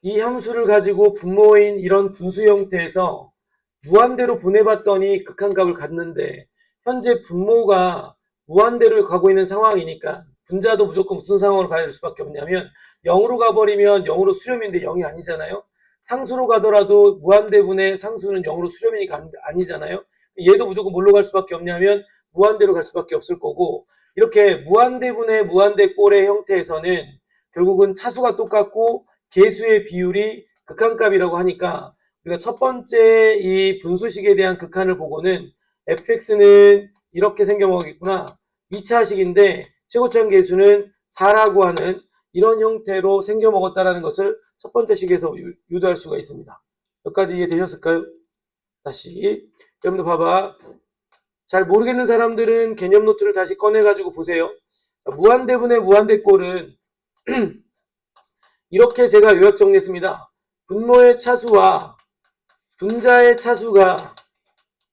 이 함수를 가지고 분모인 이런 분수 형태에서 무한대로 보내봤더니 극한값을 갖는데 현재 분모가 무한대로 가고 있는 상황이니까 분자도 무조건 무슨 상황으로 가야 될 수밖에 없냐면 0으로 가버리면 0으로 수렴인데 0이 아니잖아요. 상수로 가더라도 무한대분의 상수는 0으로 수렴이니까 아니잖아요. 얘도 무조건 뭘로 갈 수밖에 없냐면 무한대로 갈 수밖에 없을 거고, 이렇게 무한대분의 무한대꼴의 형태에서는 결국은 차수가 똑같고 계수의 비율이 극한값이라고 하니까 우리가 첫 번째 이 분수식에 대한 극한을 보고는 fx는 이렇게 생겨먹겠구나. 2차식인데 최고차항 계수는 4라고 하는 이런 형태로 생겨먹었다라는 것을 첫 번째 식에서 유도할 수가 있습니다. 여기까지 이해되셨을까요? 다시 여러분들 봐봐. 잘 모르겠는 사람들은 개념 노트를 다시 꺼내가지고 보세요. 무한대분의 무한대꼴은 이렇게 제가 요약 정리했습니다. 분모의 차수와 분자의 차수가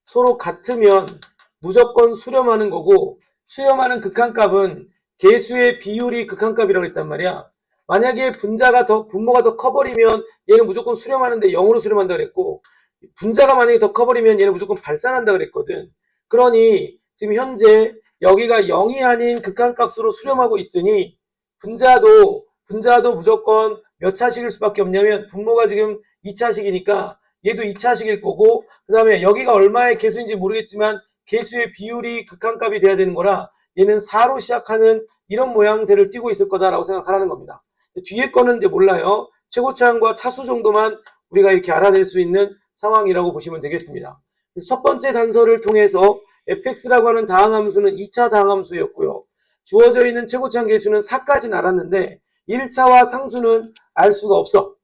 서로 같으면 무조건 수렴하는 거고, 수렴하는 극한값은 계수의 비율이 극한값이라고 했단 말이야. 만약에 분모가 더 커버리면 얘는 무조건 수렴하는데 0으로 수렴한다 그랬고, 분자가 만약에 더 커버리면 얘는 무조건 발산한다 그랬거든. 그러니 지금 현재 여기가 0이 아닌 극한값으로 수렴하고 있으니 분자도 무조건 몇 차식일 수밖에 없냐면 분모가 지금 2차식이니까 얘도 2차식일 거고, 그 다음에 여기가 얼마의 개수인지 모르겠지만 개수의 비율이 극한값이 돼야 되는 거라 얘는 4로 시작하는 이런 모양새를 띠고 있을 거다라고 생각하라는 겁니다. 뒤에 거는 이제 몰라요. 최고차항과 차수 정도만 우리가 이렇게 알아낼 수 있는 상황이라고 보시면 되겠습니다. 그래서 첫 번째 단서를 통해서 fx라고 하는 다항함수는 2차 다항함수였고요. 주어져 있는 최고차항 계수는 4까지는 알았는데 1차와 상수는 알 수가 없어.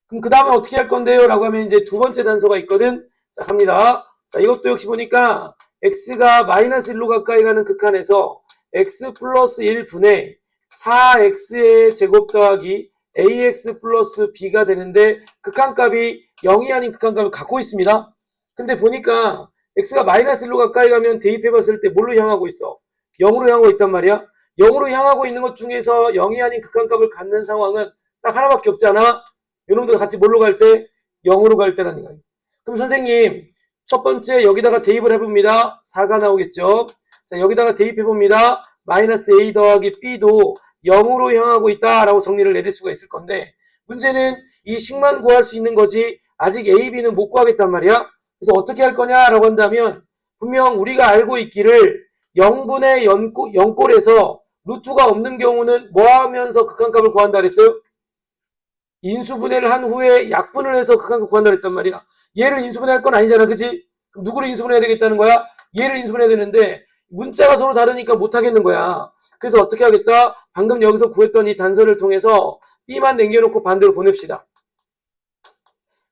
그럼 그 다음에 어떻게 할 건데요? 라고 하면 이제 두 번째 단서가 있거든. 자, 갑니다. 자, 이것도 역시 보니까 x가 마이너스 1로 가까이 가는 극한에서 x 플러스 1분의 4x의 제곱 더하기 ax 플러스 b가 되는데 극한값이 0이 아닌 극한값을 갖고 있습니다. 근데 보니까 x가 마이너스 1로 가까이 가면 대입해 봤을 때 뭘로 향하고 있어? 0으로 향하고 있단 말이야. 0으로 향하고 있는 것 중에서 0이 아닌 극한값을 갖는 상황은 딱 하나밖에 없잖아. 이놈들 같이 뭘로 갈 때? 0으로 갈 때라는 거예요. 그럼 선생님, 첫 번째 여기다가 대입을 해봅니다. 4가 나오겠죠. 자, 여기다가 대입해봅니다. 마이너스 a 더하기 b도 0으로 향하고 있다라고 정리를 내릴 수가 있을 건데, 문제는 이 식만 구할 수 있는 거지 아직 a, b는 못 구하겠단 말이야. 그래서 어떻게 할 거냐라고 한다면 분명 우리가 알고 있기를 0분의 0꼴에서 루트가 없는 경우는 뭐 하면서 극한값을 구한다 그랬어요? 인수분해를 한 후에 약분을 해서 극한값 구한다 그랬단 말이야. 얘를 인수분해할 건 아니잖아, 그치? 그럼 누구를 인수분해해야 되겠다는 거야? 얘를 인수분해해야 되는데 문자가 서로 다르니까 못하겠는 거야. 그래서 어떻게 하겠다? 방금 여기서 구했던 이 단서를 통해서 b만 남겨놓고 반대로 보냅시다.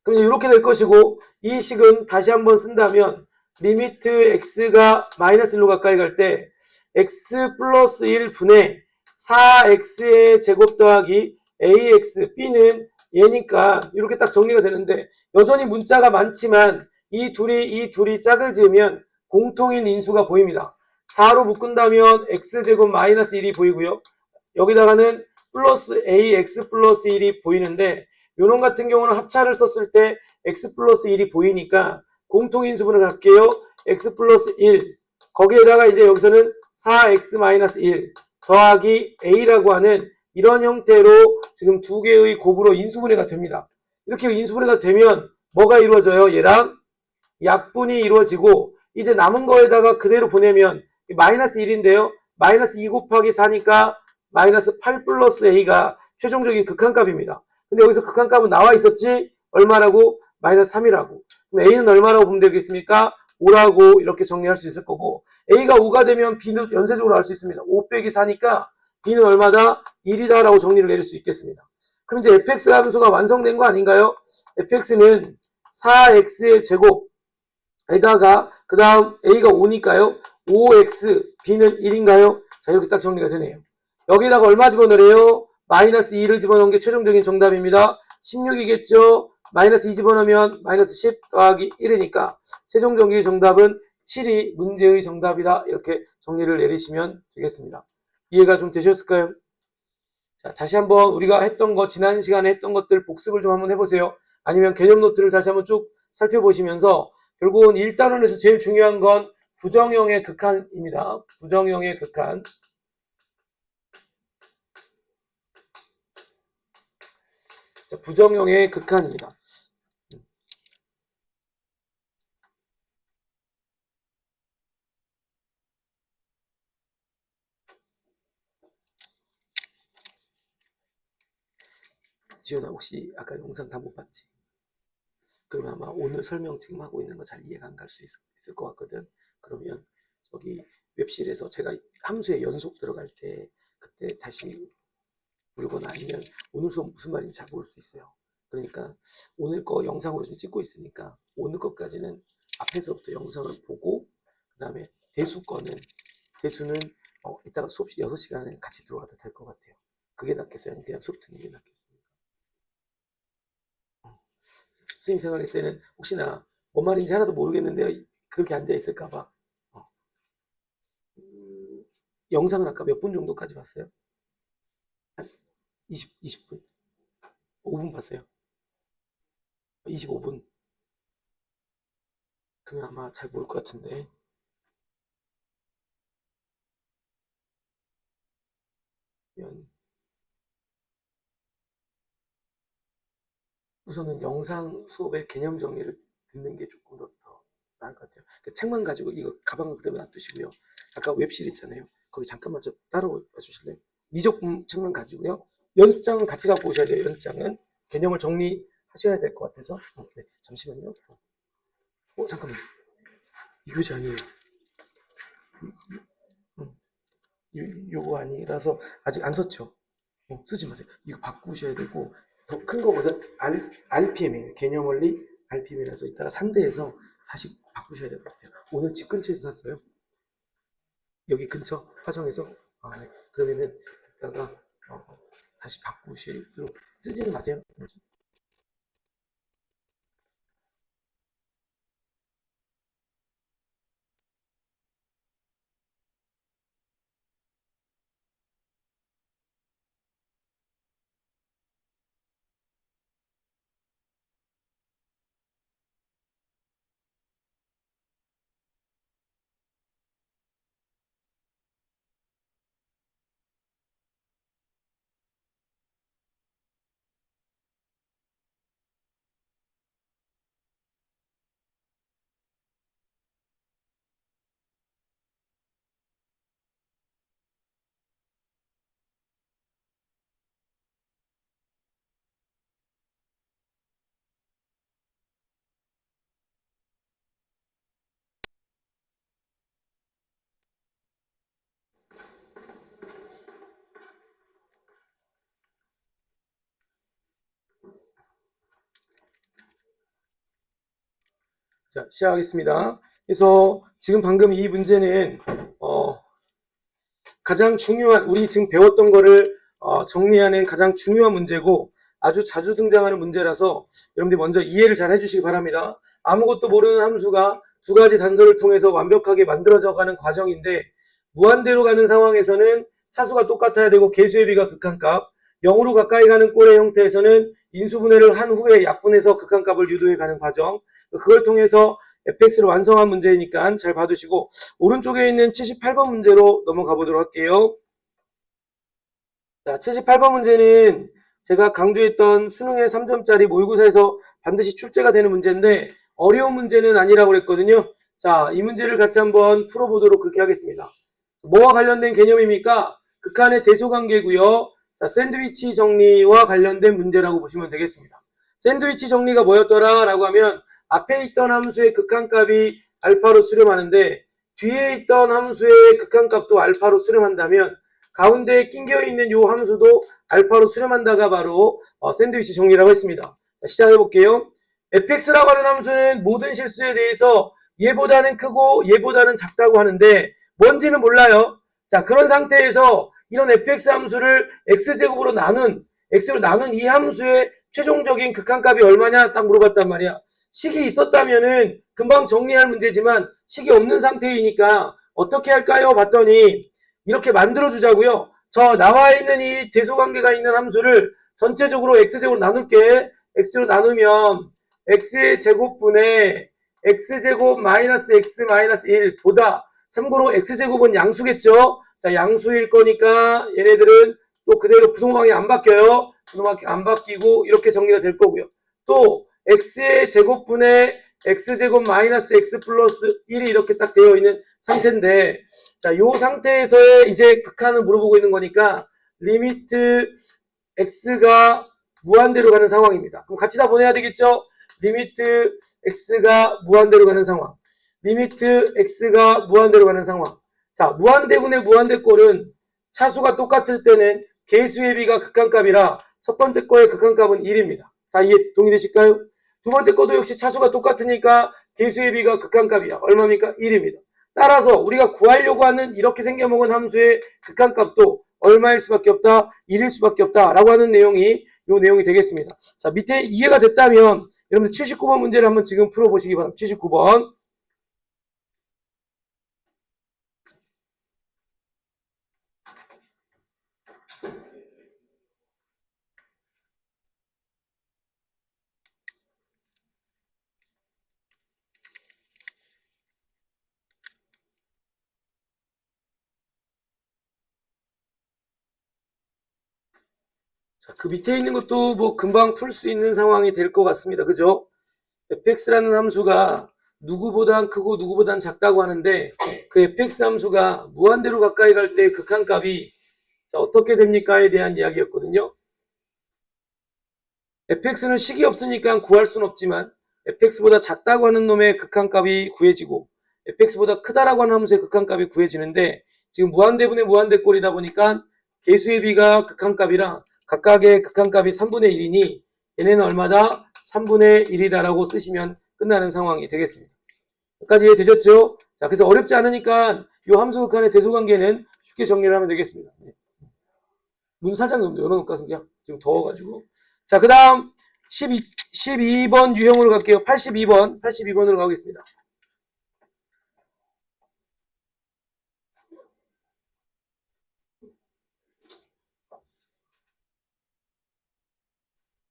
그럼 이렇게 될 것이고, 이 식은 다시 한번 쓴다면 리미트 x가 마이너스 1로 가까이 갈 때 x 플러스 1분의 4x의 제곱 더하기 ax, b는 얘니까 이렇게 딱 정리가 되는데, 여전히 문자가 많지만 이 둘이 짝을 지으면 공통인 인수가 보입니다. 4로 묶은다면 x제곱 마이너스 1이 보이고요. 여기다가는 플러스 ax 플러스 1이 보이는데, 요놈 같은 경우는 합차를 썼을 때 x 플러스 1이 보이니까 공통인수분을 할게요. x 플러스 1, 거기에다가 이제 여기서는 4x 마이너스 1 더하기 a라고 하는 이런 형태로 지금 두 개의 곱으로 인수분해가 됩니다. 이렇게 인수분해가 되면 뭐가 이루어져요? 얘랑 약분이 이루어지고, 이제 남은 거에다가 그대로 보내면 마이너스 1인데요. 마이너스 2 곱하기 4니까 마이너스 8 플러스 a가 최종적인 극한값입니다. 근데 여기서 극한값은 나와 있었지? 얼마라고? 마이너스 3이라고. 그럼 a는 얼마라고 보면 되겠습니까? 5라고 이렇게 정리할 수 있을 거고, a가 5가 되면 b는 연쇄적으로 알 수 있습니다. 5 빼기 4니까 b는 얼마다? 1이다 라고 정리를 내릴 수 있겠습니다. 그럼 이제 fx 함수가 완성된 거 아닌가요? fx는 4x의 제곱에다가 그 다음 a가 5니까요. 5x, b는 1인가요? 자, 이렇게 딱 정리가 되네요. 여기다가 얼마 집어넣으래요? 마이너스 2를 집어넣은 게 최종적인 정답입니다. 16이겠죠? 마이너스 2 집어넣으면 마이너스 10 더하기 1이니까 최종적인 정답은 7이 문제의 정답이다. 이렇게 정리를 내리시면 되겠습니다. 이해가 좀 되셨을까요? 자, 다시 한번 우리가 했던 거, 지난 시간에 했던 것들 복습을 좀 한번 해보세요. 아니면 개념 노트를 다시 한번 쭉 살펴보시면서 결국은 1단원에서 제일 중요한 건 부정형의 극한입니다. 부정형의 극한. 자, 부정형의 극한입니다. 지훈아, 혹시 아까 영상 다 못 봤지? 그러면 아마 오늘 설명 지금 하고 있는 거 잘 이해가 안 갈 수 있을 것 같거든. 그러면 저기 웹실에서 제가 함수에 연속 들어갈 때 그때 다시 부르거나 아니면 오늘 수업 무슨 말인지 잘 모를 수도 있어요. 그러니까 오늘 거 영상으로 좀 찍고 있으니까 오늘 것까지는 앞에서부터 영상을 보고 그 다음에 대수는 이따가 수업 6시간에 같이 들어가도 될 것 같아요. 그게 낫겠어요? 아니면 그냥 수업 듣는 게 낫겠습니까? 선생님 생각했을 때는 혹시나 뭔 말인지 하나도 모르겠는데 그렇게 앉아있을까봐 영상을 아까 몇 분 정도까지 봤어요? 한 20분? 5분 봤어요? 25분? 그러면 아마 잘 모를 것 같은데 우선은 영상 수업의 개념 정리를 듣는 게 조금 더 나을 것 같아요. 그 책만 가지고 이거 가방 그대로 놔두시고요. 아까 웹실 있잖아요. 거기 잠깐만 좀 따라와 주실래요? 미적분 책만 가지고요. 연습장은 같이 갖고 오셔야 돼요. 연습장은 개념을 정리하셔야 될 것 같아서. 네, 잠시만요. 잠깐만. 이 교재 아니에요. 요거 아니라서 아직 안 썼죠. 쓰지 마세요. 이거 바꾸셔야 되고 더 큰 거거든. RPM이에요. 개념 원리 RPM이라서 이따가 산대에서 다시 바꾸셔야 될 것 같아요. 오늘 집 근처에서 샀어요. 여기 근처 화정에서. 네. 그러면은 이따가 다시 바꾸시도록 쓰지는 마세요. 자, 시작하겠습니다. 그래서 지금 방금 이 문제는 가장 중요한 우리 지금 배웠던 거를 정리하는 가장 중요한 문제고 아주 자주 등장하는 문제라서 여러분들이 먼저 이해를 잘 해주시기 바랍니다. 아무것도 모르는 함수가 두 가지 단서를 통해서 완벽하게 만들어져 가는 과정인데 무한대로 가는 상황에서는 차수가 똑같아야 되고 개수의 비가 극한값, 0으로 가까이 가는 꼴의 형태에서는 인수분해를 한 후에 약분해서 극한값을 유도해 가는 과정, 그걸 통해서 fx를 완성한 문제니까 잘 봐두시고 오른쪽에 있는 78번 문제로 넘어가 보도록 할게요. 자, 78번 문제는 제가 강조했던 수능의 3점짜리 모의고사에서 반드시 출제가 되는 문제인데 어려운 문제는 아니라고 그랬거든요. 자, 이 문제를 같이 한번 풀어보도록 그렇게 하겠습니다. 뭐와 관련된 개념입니까? 극한의 대소관계고요. 자, 샌드위치 정리와 관련된 문제라고 보시면 되겠습니다. 샌드위치 정리가 뭐였더라? 라고 하면 앞에 있던 함수의 극한값이 알파로 수렴하는데 뒤에 있던 함수의 극한값도 알파로 수렴한다면 가운데에 낑겨 있는 요 함수도 알파로 수렴한다가 바로 샌드위치 정리라고 했습니다. 자, 시작해 볼게요. fx라고 하는 함수는 모든 실수에 대해서 얘보다는 크고 얘보다는 작다고 하는데 뭔지는 몰라요. 자, 그런 상태에서 이런 fx 함수를 x제곱으로 x로 나눈 이 함수의 최종적인 극한값이 얼마냐 딱 물어봤단 말이야. 식이 있었다면은 금방 정리할 문제지만 식이 없는 상태이니까 어떻게 할까요? 봤더니 이렇게 만들어 주자고요. 저 나와 있는 이 대소관계가 있는 함수를 전체적으로 x제곱으로 나눌게. x로 나누면 x의 제곱분의 x제곱 마이너스 x 마이너스 1보다, 참고로 x제곱은 양수겠죠. 자, 양수일 거니까 얘네들은 또 그대로 부동항이 안 바뀌어요. 부동항이 안 바뀌고 이렇게 정리가 될 거고요. 또 x의 제곱분의 x제곱 마이너스 x 플러스 1이 이렇게 딱 되어 있는 상태인데, 자, 요 상태에서의 이제 극한을 물어보고 있는 거니까 리미트 x가 무한대로 가는 상황입니다. 그럼 같이 다 보내야 되겠죠? 리미트 x가 무한대로 가는 상황. 리미트 x가 무한대로 가는 상황. 자, 무한대분의 무한대꼴은 차수가 똑같을 때는 개수의 비가 극한값이라 첫 번째 거의 극한값은 1입니다. 다 이해 동의되실까요? 두 번째 거도 역시 차수가 똑같으니까 개수의 비가 극한값이야. 얼마입니까? 1입니다. 따라서 우리가 구하려고 하는 이렇게 생겨먹은 함수의 극한값도 얼마일 수밖에 없다? 1일 수밖에 없다 라고 하는 내용이 요 내용이 되겠습니다. 자, 밑에 이해가 됐다면 여러분들 79번 문제를 한번 지금 풀어보시기 바랍니다. 79번. 자, 그 밑에 있는 것도 뭐 금방 풀 수 있는 상황이 될 것 같습니다. 그죠? fx라는 함수가 누구보단 크고 누구보단 작다고 하는데 그 fx 함수가 무한대로 가까이 갈 때 극한값이 어떻게 됩니까에 대한 이야기였거든요. fx는 식이 없으니까 구할 수는 없지만 fx보다 작다고 하는 놈의 극한값이 구해지고 fx보다 크다라고 하는 함수의 극한값이 구해지는데, 지금 무한대분의 무한대꼴이다 보니까 개수의 비가 극한값이라 각각의 극한값이 3분의 1이니 얘네는 얼마다? 3분의 1이다라고 쓰시면 끝나는 상황이 되겠습니다. 여기까지 이해되셨죠? 자, 그래서 어렵지 않으니까 이 함수 극한의 대소관계는 쉽게 정리를 하면 되겠습니다. 문 살짝 열어놓을까, 진짜? 지금 더워가지고. 자, 그 다음 12번 유형으로 갈게요. 82번으로 가겠습니다.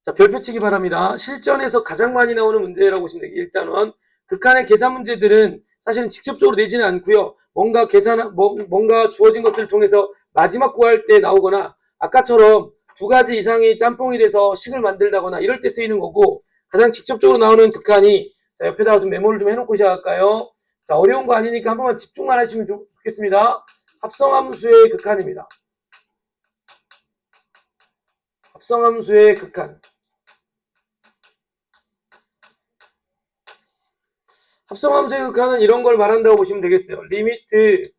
자, 별표 치기 바랍니다. 실전에서 가장 많이 나오는 문제라고 보시면 되겠습니다. 일단은 극한의 계산 문제들은 사실은 직접적으로 내지는 않고요. 뭔가 주어진 것들을 통해서 마지막 구할 때 나오거나 아까처럼 두 가지 이상이 짬뽕이 돼서 식을 만들다거나 이럴 때 쓰이는 거고, 가장 직접적으로 나오는 극한이, 자, 옆에다가 좀 메모를 좀 해놓고 시작할까요? 자, 어려운 거 아니니까 한 번만 집중만 하시면 좋겠습니다. 합성함수의 극한입니다. 합성함수의 극한. 합성함수의 극한은 이런 걸 말한다고 보시면 되겠어요. 리미트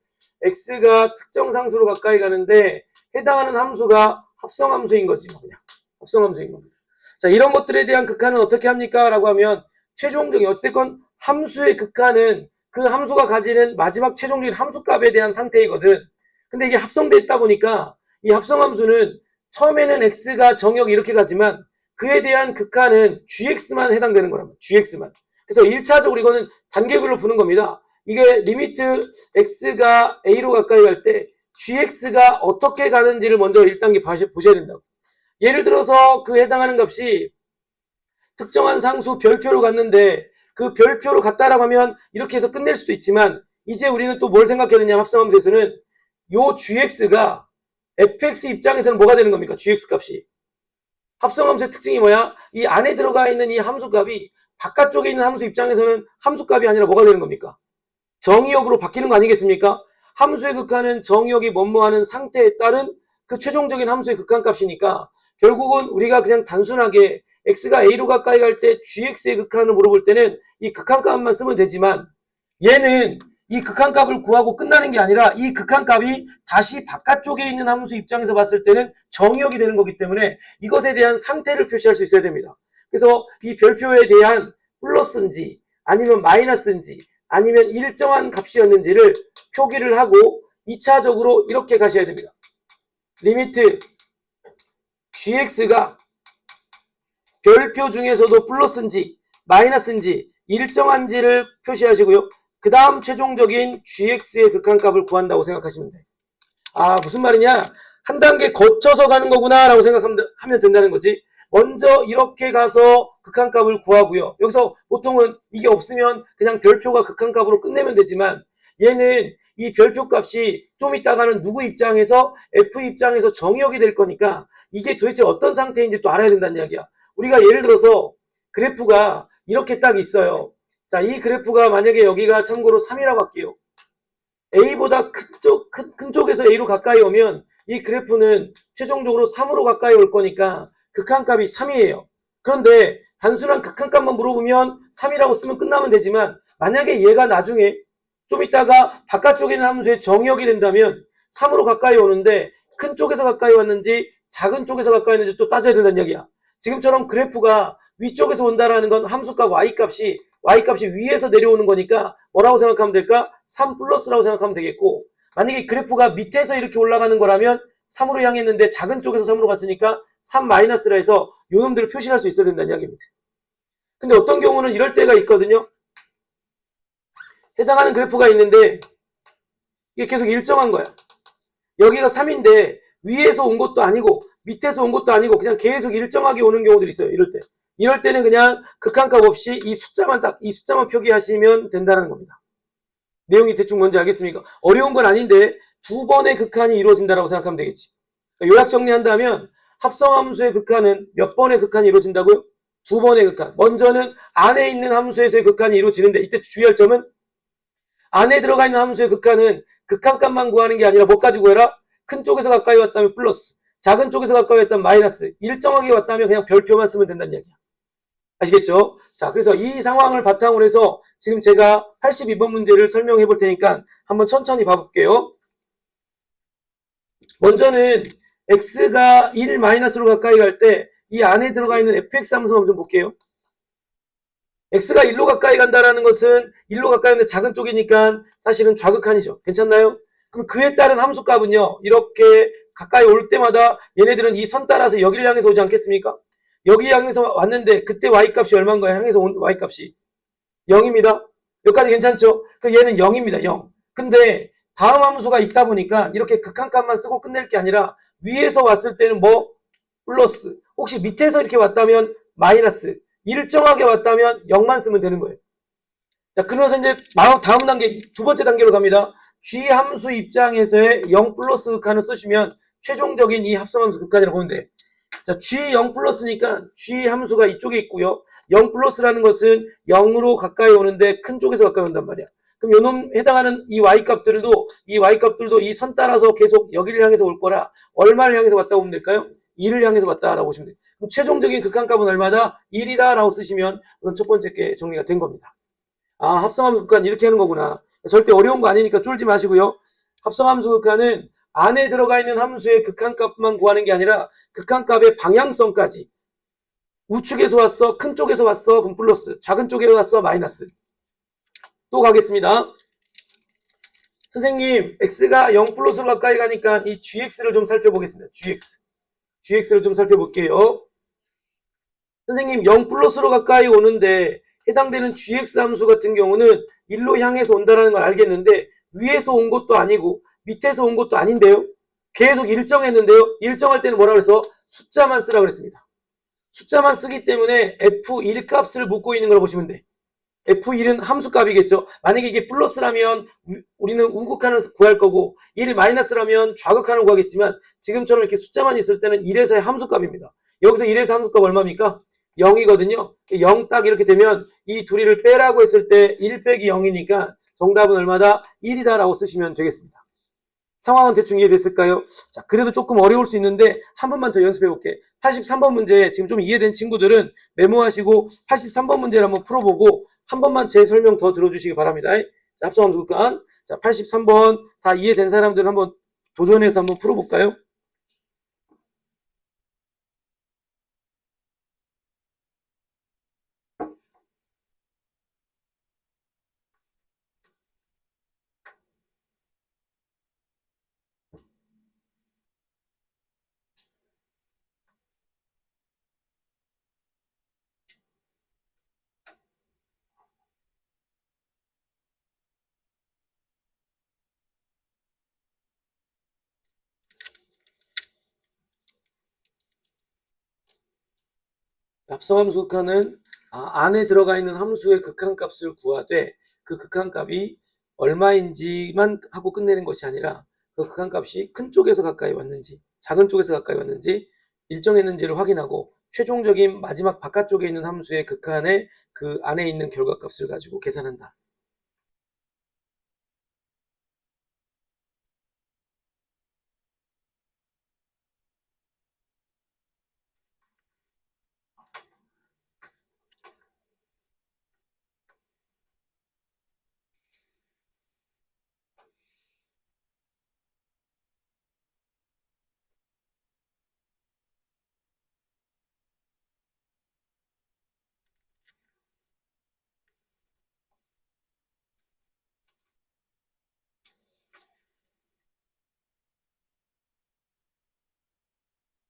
x가 특정 상수로 가까이 가는데 해당하는 함수가 합성함수인 거지, 그냥 합성함수인 겁니다. 자, 이런 것들에 대한 극한은 어떻게 합니까? 라고 하면 최종적인, 어찌됐건 함수의 극한은 그 함수가 가지는 마지막 최종적인 함수값에 대한 상태이거든. 근데 이게 합성돼 있다 보니까 이 합성함수는 처음에는 x가 정역이 이렇게 가지만 그에 대한 극한은 gx만 해당되는 거란 말이야. gx만. 그래서 1차적으로 이거는 단계별로 푸는 겁니다. 이게 리미트 x가 a로 가까이 갈 때 gx가 어떻게 가는지를 먼저 1단계 보셔야 된다고. 예를 들어서 그 해당하는 값이 특정한 상수 별표로 갔는데 그 별표로 갔다라고 하면 이렇게 해서 끝낼 수도 있지만, 이제 우리는 또 뭘 생각해야 되냐, 합성함수에서는 요 gx가 fx 입장에서는 뭐가 되는 겁니까? gx 값이. 합성함수의 특징이 뭐야? 이 안에 들어가 있는 이 함수값이 바깥쪽에 있는 함수 입장에서는 함수값이 아니라 뭐가 되는 겁니까? 정의역으로 바뀌는 거 아니겠습니까? 함수의 극한은 정의역이 뭐뭐하는 상태에 따른 그 최종적인 함수의 극한값이니까 결국은 우리가 그냥 단순하게 x가 a로 가까이 갈 때 gx의 극한을 물어볼 때는 이 극한값만 쓰면 되지만, 얘는 이 극한값을 구하고 끝나는 게 아니라 이 극한값이 다시 바깥쪽에 있는 함수 입장에서 봤을 때는 정의역이 되는 거기 때문에 이것에 대한 상태를 표시할 수 있어야 됩니다. 그래서 이 별표에 대한 플러스인지 아니면 마이너스인지 아니면 일정한 값이었는지를 표기를 하고 2차적으로 이렇게 가셔야 됩니다. 리미트 gx가 별표 중에서도 플러스인지 마이너스인지 일정한지를 표시하시고요. 그 다음 최종적인 gx의 극한값을 구한다고 생각하시면 돼요. 아, 무슨 말이냐? 한 단계 거쳐서 가는 거구나 라고 생각하면 된다는 거지. 먼저 이렇게 가서 극한값을 구하고요. 여기서 보통은 이게 없으면 그냥 별표가 극한값으로 끝내면 되지만 얘는 이 별표 값이 좀 이따가는 누구 입장에서 F 입장에서 정의역이 될 거니까 이게 도대체 어떤 상태인지 또 알아야 된다는 이야기야. 우리가 예를 들어서 그래프가 이렇게 딱 있어요. 자, 이 그래프가 만약에 여기가 참고로 3이라고 할게요. A보다 큰 쪽에서 A로 가까이 오면 이 그래프는 최종적으로 3으로 가까이 올 거니까 극한값이 3이에요. 그런데 단순한 극한값만 물어보면 3이라고 쓰면 끝나면 되지만 만약에 얘가 나중에 좀 있다가 바깥쪽에 있는 함수의 정의역이 된다면 3으로 가까이 오는데 큰 쪽에서 가까이 왔는지 작은 쪽에서 가까이 왔는지 또 따져야 된다는 얘기야. 지금처럼 그래프가 위쪽에서 온다라는 건 함수값 y값이 위에서 내려오는 거니까 뭐라고 생각하면 될까? 3 플러스라고 생각하면 되겠고, 만약에 그래프가 밑에서 이렇게 올라가는 거라면 3으로 향했는데 작은 쪽에서 3으로 갔으니까 3 마이너스라 해서 요 놈들을 표시할 수 있어야 된다는 이야기입니다. 근데 어떤 경우는 이럴 때가 있거든요. 해당하는 그래프가 있는데 이게 계속 일정한 거야. 여기가 3인데 위에서 온 것도 아니고 밑에서 온 것도 아니고 그냥 계속 일정하게 오는 경우들이 있어요. 이럴 때는 그냥 극한값 없이 이 숫자만 표기하시면 된다는 겁니다. 내용이 대충 뭔지 알겠습니까? 어려운 건 아닌데 두 번의 극한이 이루어진다고 생각하면 되겠지. 그러니까 요약 정리한다면 합성함수의 극한은 몇 번의 극한이 이루어진다고요? 두 번의 극한. 먼저는 안에 있는 함수에서의 극한이 이루어지는데 이때 주의할 점은 안에 들어가 있는 함수의 극한은 극한값만 구하는 게 아니라 뭐 가지고 해라? 큰 쪽에서 가까이 왔다면 플러스, 작은 쪽에서 가까이 왔다면 마이너스, 일정하게 왔다면 그냥 별표만 쓰면 된다는 얘기야. 아시겠죠? 자, 그래서 이 상황을 바탕으로 해서 지금 제가 82번 문제를 설명해 볼 테니까 한번 천천히 봐볼게요. 먼저는 x가 1 마이너스로 가까이 갈 때 이 안에 들어가 있는 fx 함수만 좀 볼게요. x가 1로 가까이 간다라는 것은 1로 가까이 가는데 작은 쪽이니까 사실은 좌극한이죠. 괜찮나요? 그럼 그에 따른 함수값은요. 이렇게 가까이 올 때마다 얘네들은 이 선 따라서 여기를 향해서 오지 않겠습니까? 여기 향해서 왔는데 그때 y값이 얼마인가요? 향해서 온 y값이 0입니다. 여기까지 괜찮죠? 그럼 얘는 0입니다. 0. 근데 다음 함수가 있다 보니까 이렇게 극한값만 쓰고 끝낼 게 아니라 위에서 왔을 때는 뭐 플러스, 혹시 밑에서 이렇게 왔다면 마이너스, 일정하게 왔다면 0만 쓰면 되는 거예요. 자, 그러면서 이제 다음 단계, 두 번째 단계로 갑니다. g 함수 입장에서의 0 플러스 극한을 쓰시면 최종적인 이 합성함수 극한이라고 보면 돼. 자, g 0 플러스니까 g 함수가 이쪽에 있고요. 0 플러스라는 것은 0으로 가까이 오는데 큰 쪽에서 가까이 온단 말이야. 그럼 요놈 해당하는 이 y값들도 이 선 따라서 계속 여기를 향해서 올 거라 얼마를 향해서 왔다고 보면 될까요? 2를 향해서 왔다라고 보시면 돼요. 그럼 최종적인 극한값은 얼마다? 1이다라고 쓰시면 우선 첫 번째 게 정리가 된 겁니다. 아, 합성함수 극한 이렇게 하는 거구나. 절대 어려운 거 아니니까 쫄지 마시고요. 합성함수 극한은 안에 들어가 있는 함수의 극한값만 구하는 게 아니라 극한값의 방향성까지 우측에서 왔어, 큰 쪽에서 왔어, 그럼 플러스, 작은 쪽에서 왔어, 마이너스. 또 가겠습니다. 선생님, x가 0 플러스로 가까이 가니까 이 gx를 좀 살펴보겠습니다. gx를 좀 살펴볼게요. 선생님, 0 플러스로 가까이 오는데 해당되는 gx 함수 같은 경우는 1로 향해서 온다는 걸 알겠는데 위에서 온 것도 아니고 밑에서 온 것도 아닌데요. 계속 일정했는데요. 일정할 때는 뭐라고 해서 숫자만 쓰라고 그랬습니다. 숫자만 쓰기 때문에 f1 값을 묻고 있는 걸 보시면 돼. f1은 함수값이겠죠. 만약에 이게 플러스라면 우리는 우극한을 구할 거고 1 마이너스라면 좌극한을 구하겠지만 지금처럼 이렇게 숫자만 있을 때는 1에서의 함수값입니다. 여기서 1에서 함수값 얼마입니까? 0이거든요. 0 딱 이렇게 되면 이 둘이를 빼라고 했을 때 1 빼기 0이니까 정답은 얼마다? 1이다라고 쓰시면 되겠습니다. 상황은 대충 이해됐을까요? 자, 그래도 조금 어려울 수 있는데 한 번만 더 연습해 볼게. 83번 문제 지금 좀 이해된 친구들은 메모하시고 83번 문제를 한번 풀어보고 한 번만 제 설명 더 들어주시기 바랍니다. 자, 합성함수 극한. 자, 83번 다 이해된 사람들 한번 도전해서 한번 풀어볼까요? 합성함수 극한은 안에 들어가 있는 함수의 극한값을 구하되 그 극한값이 얼마인지만 하고 끝내는 것이 아니라 그 극한값이 큰 쪽에서 가까이 왔는지 작은 쪽에서 가까이 왔는지 일정했는지를 확인하고 최종적인 마지막 바깥쪽에 있는 함수의 극한의 그 안에 있는 결과값을 가지고 계산한다.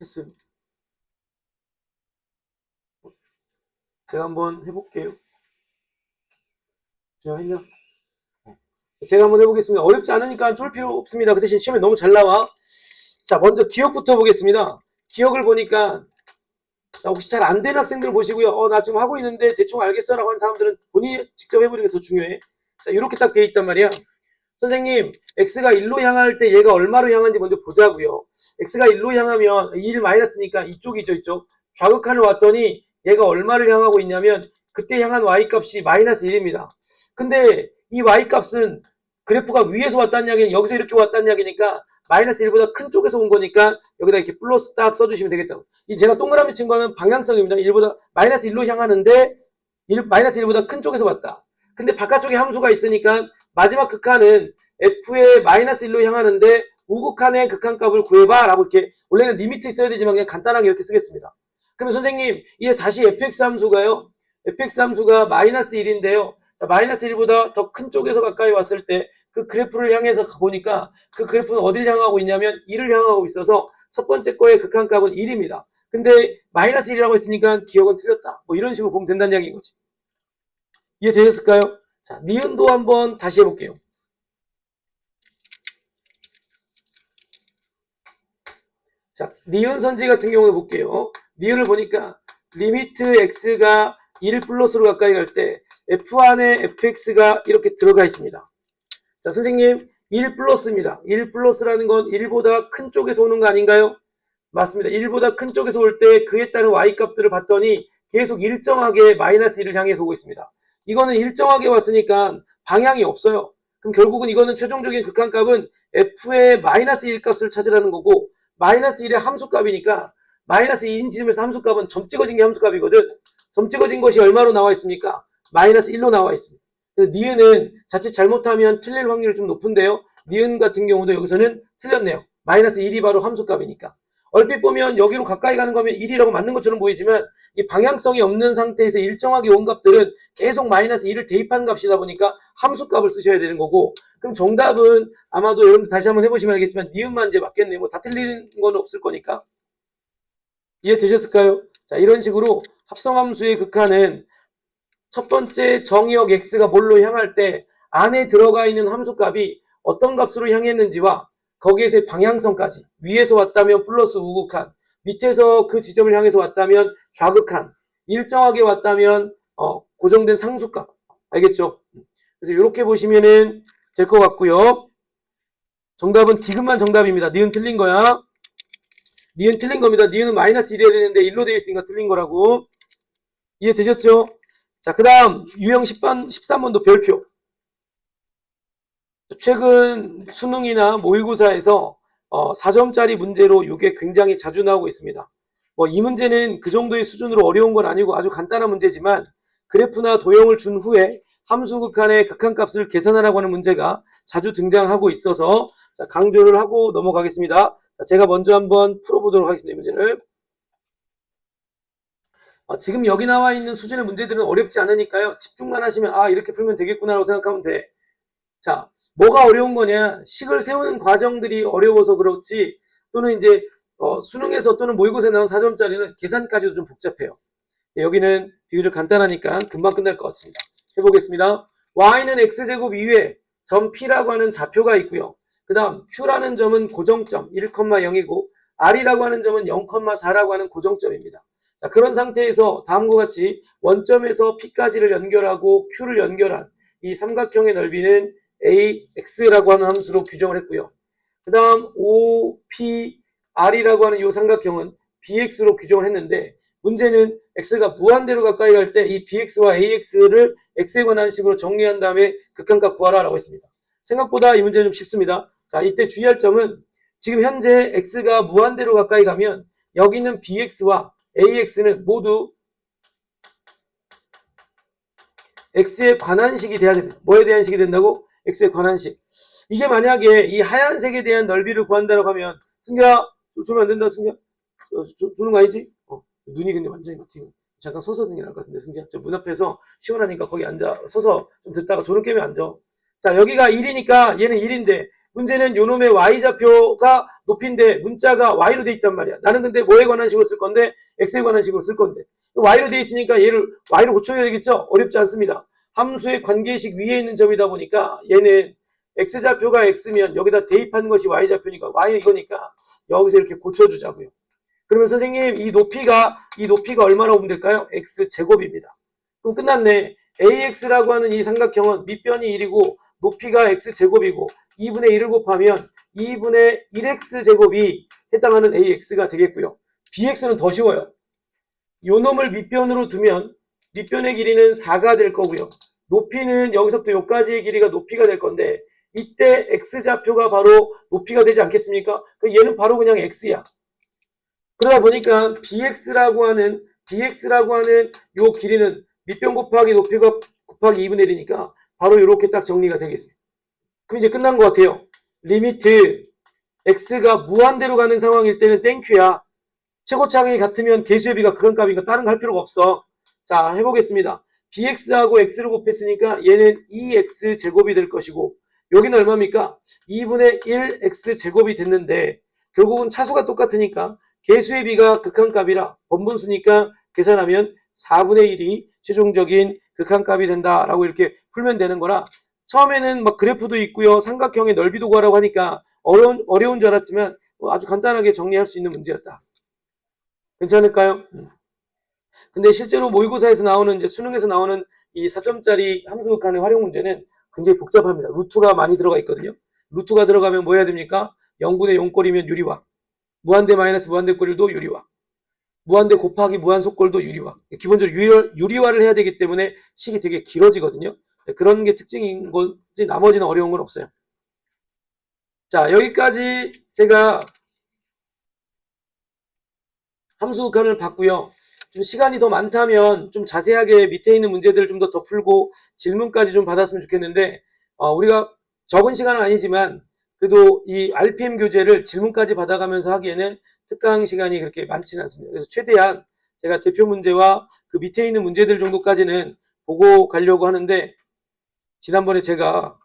했어요. 제가 한번 해볼게요. 제가 했냐? 제가 한번 해보겠습니다. 어렵지 않으니까 쫄 필요 없습니다. 그 대신 시험에 너무 잘 나와. 자, 먼저 기억부터 보겠습니다. 기억을 보니까 자, 혹시 잘 안 되는 학생들 보시고요. 나 지금 하고 있는데 대충 알겠어라고 하는 사람들은 본인이 직접 해보는 게 더 중요해. 자, 이렇게 딱 돼 있단 말이야. 선생님, x가 1로 향할 때 얘가 얼마로 향하는지 먼저 보자고요. x가 1로 향하면 1 마이너스니까 이쪽이죠, 이쪽. 좌극한을 왔더니 얘가 얼마를 향하고 있냐면 그때 향한 y값이 마이너스 1입니다. 근데 이 y값은 그래프가 위에서 왔다는 이야기는 여기서 이렇게 왔다는 이야기니까 마이너스 1보다 큰 쪽에서 온 거니까 여기다 이렇게 플러스 딱 써주시면 되겠다고. 이 제가 동그라미 친 거는 방향성입니다. 1보다 마이너스 1로 향하는데 마이너스 1보다 큰 쪽에서 왔다. 근데 바깥쪽에 함수가 있으니까 마지막 극한은 f의 마이너스 1로 향하는데 우극한의 극한값을 구해봐 라고 이렇게 원래는 리미트 있어야 되지만 그냥 간단하게 이렇게 쓰겠습니다. 그러면 선생님 이게 다시 fx 함수가요. fx 함수가 마이너스 1인데요. 마이너스 1보다 더 큰 쪽에서 가까이 왔을 때 그 그래프를 향해서 보니까 그 그래프는 어딜 향하고 있냐면 1을 향하고 있어서 첫 번째 거의 극한값은 1입니다. 근데 마이너스 1이라고 했으니까 기억은 틀렸다. 뭐 이런 식으로 보면 된다는 이야기인 거지. 이해되셨을까요? 자, 니은도 한번 다시 해볼게요. 자, 니은 선지 같은 경우도 볼게요. 니은을 보니까 리미트 x가 1 플러스로 가까이 갈 때 f 안에 fx가 이렇게 들어가 있습니다. 자, 선생님 1 플러스입니다. 1 플러스라는 건 1보다 큰 쪽에서 오는 거 아닌가요? 맞습니다. 1보다 큰 쪽에서 올 때 그에 따른 y값들을 봤더니 계속 일정하게 마이너스 1을 향해서 오고 있습니다. 이거는 일정하게 왔으니까 방향이 없어요. 그럼 결국은 이거는 최종적인 극한값은 f의 마이너스 1 값을 찾으라는 거고 마이너스 1의 함수값이니까 마이너스 2인 지점에서 함수값은 점 찍어진 게 함수값이거든. 점 찍어진 것이 얼마로 나와 있습니까? 마이너스 1로 나와 있습니다. 그래서 니은은 자칫 잘못하면 틀릴 확률이 좀 높은데요. 니은 같은 경우도 여기서는 틀렸네요. 마이너스 1이 바로 함수값이니까. 얼핏 보면 여기로 가까이 가는 거면 1이라고 맞는 것처럼 보이지만 이 방향성이 없는 상태에서 일정하게 온 값들은 계속 마이너스 1을 대입한 값이다 보니까 함수값을 쓰셔야 되는 거고 그럼 정답은 아마도 여러분들 다시 한번 해보시면 알겠지만 니은만 이제 맞겠네요. 뭐 다 틀리는 건 없을 거니까. 이해되셨을까요? 자, 이런 식으로 합성함수의 극한은 첫 번째 정의역 x가 뭘로 향할 때 안에 들어가 있는 함수값이 어떤 값으로 향했는지와 거기에서의 방향성까지 위에서 왔다면 플러스 우극한 밑에서 그 지점을 향해서 왔다면 좌극한 일정하게 왔다면 고정된 상수값 알겠죠? 그래서 이렇게 보시면은 될 것 같고요. 정답은 디귿만 정답입니다. 니은 틀린 거야. 니은 틀린 겁니다. 니은은 마이너스 1이어야 되는데 1로 되어 있으니까 틀린 거라고. 이해되셨죠? 자, 그 다음 유형 10번, 13번도 별표. 최근 수능이나 모의고사에서 4점짜리 문제로 이게 굉장히 자주 나오고 있습니다. 이 문제는 그 정도의 수준으로 어려운 건 아니고 아주 간단한 문제지만 그래프나 도형을 준 후에 함수 극한의 극한값을 계산하라고 하는 문제가 자주 등장하고 있어서 강조를 하고 넘어가겠습니다. 제가 먼저 한번 풀어보도록 하겠습니다. 이 문제를. 지금 여기 나와 있는 수준의 문제들은 어렵지 않으니까요. 집중만 하시면 이렇게 풀면 되겠구나라고 생각하면 돼. 자, 뭐가 어려운 거냐? 식을 세우는 과정들이 어려워서 그렇지 또는 이제 수능에서 또는 모의고사에 나온 4점짜리는 계산까지도 좀 복잡해요. 여기는 비교적 간단하니까 금방 끝날 것 같습니다. 해보겠습니다. y는 x제곱 이외에 점 p라고 하는 좌표가 있고요. 그 다음 q라는 점은 고정점 1,0이고 r이라고 하는 점은 0,4라고 하는 고정점입니다. 자, 그런 상태에서 다음과 같이 원점에서 P까지를 연결하고 Q를 연결한 이 삼각형의 넓이는 AX라고 하는 함수로 규정을 했고요. 그 다음 OPR이라고 하는 이 삼각형은 BX로 규정을 했는데 문제는 X가 무한대로 가까이 갈 때 이 BX와 AX를 X에 관한 식으로 정리한 다음에 극한값 구하라 라고 했습니다. 생각보다 이 문제는 좀 쉽습니다. 자, 이때 주의할 점은 지금 현재 X가 무한대로 가까이 가면 여기 있는 BX와 AX는 모두 X에 관한 식이 돼야 됩니다. 뭐에 대한 식이 된다고? X에 관한 식. 이게 만약에 이 하얀색에 대한 넓이를 구한다고 하면 승기야, 주면 안 된다, 승기야. 주는 거 아니지? 눈이 근데 완전히 막히고 잠깐 서서 듣는 게 나을 것 같은데 승기야. 저 문 앞에서 시원하니까 거기 앉아 서서 좀 듣다가 졸음 깨면 앉아. 자, 여기가 1이니까 얘는 1인데 문제는 요놈의 y좌표가 높이인데 문자가 y로 돼 있단 말이야. 나는 근데 뭐에 관한 식으로 쓸 건데 x에 관한 식으로 쓸 건데 y로 돼 있으니까 얘를 y로 고쳐야 되겠죠? 어렵지 않습니다. 함수의 관계식 위에 있는 점이다 보니까 얘는 x좌표가 x면 여기다 대입한 것이 y좌표니까 y는 이거니까 여기서 이렇게 고쳐주자고요. 그러면 선생님 이 높이가 얼마라고 보면 될까요? x제곱입니다. 그럼 끝났네. AX라고 하는 이 삼각형은 밑변이 1이고 높이가 x제곱이고 2분의 1을 곱하면 2분의 1x제곱이 해당하는 AX가 되겠고요. BX는 더 쉬워요. 요 놈을 밑변으로 두면 밑변의 길이는 4가 될 거고요. 높이는 여기서부터 여기까지의 길이가 높이가 될 건데 이때 x좌표가 바로 높이가 되지 않겠습니까? 얘는 바로 그냥 x야. 그러다 보니까 BX라고 하는 요 길이는 밑변 곱하기 높이가 곱하기 2분의 1이니까 바로 이렇게 딱 정리가 되겠습니다. 그럼 이제 끝난 것 같아요. 리미트 X가 무한대로 가는 상황일 때는 땡큐야. 최고차항이 같으면 개수의 비가 극한값이니까 다른 거 할 필요가 없어. 자, 해보겠습니다. BX하고 X를 곱했으니까 얘는 2X제곱이 될 것이고 여기는 얼마입니까? 2분의 1X제곱이 됐는데 결국은 차수가 똑같으니까 개수의 비가 극한값이라 번분수니까 계산하면 4분의 1이 최종적인 극한값이 된다라고 이렇게 풀면 되는 거라 처음에는 막 그래프도 있고요. 삼각형의 넓이도 구하라고 하니까 어려운 줄 알았지만 아주 간단하게 정리할 수 있는 문제였다. 괜찮을까요? 근데 실제로 모의고사에서 나오는 이제 수능에서 나오는 이 4점짜리 함수 극한의 활용 문제는 굉장히 복잡합니다. 루트가 많이 들어가 있거든요. 루트가 들어가면 뭐 해야 됩니까? 0분의 0꼴이면 유리화. 무한대 마이너스 무한대꼴도 유리화. 무한대 곱하기 무한속꼴도 유리화. 기본적으로 유리화를 해야 되기 때문에 식이 되게 길어지거든요. 그런 게 특징인 거지 나머지는 어려운 건 없어요. 자, 여기까지 제가 함수 극한을 봤고요. 좀 시간이 더 많다면 좀 자세하게 밑에 있는 문제들을 좀 더 풀고 질문까지 좀 받았으면 좋겠는데 우리가 적은 시간은 아니지만 그래도 이 RPM 교재를 질문까지 받아가면서 하기에는 특강 시간이 그렇게 많지는 않습니다. 그래서 최대한 제가 대표 문제와 그 밑에 있는 문제들 정도까지는 보고 가려고 하는데 지난번에 제가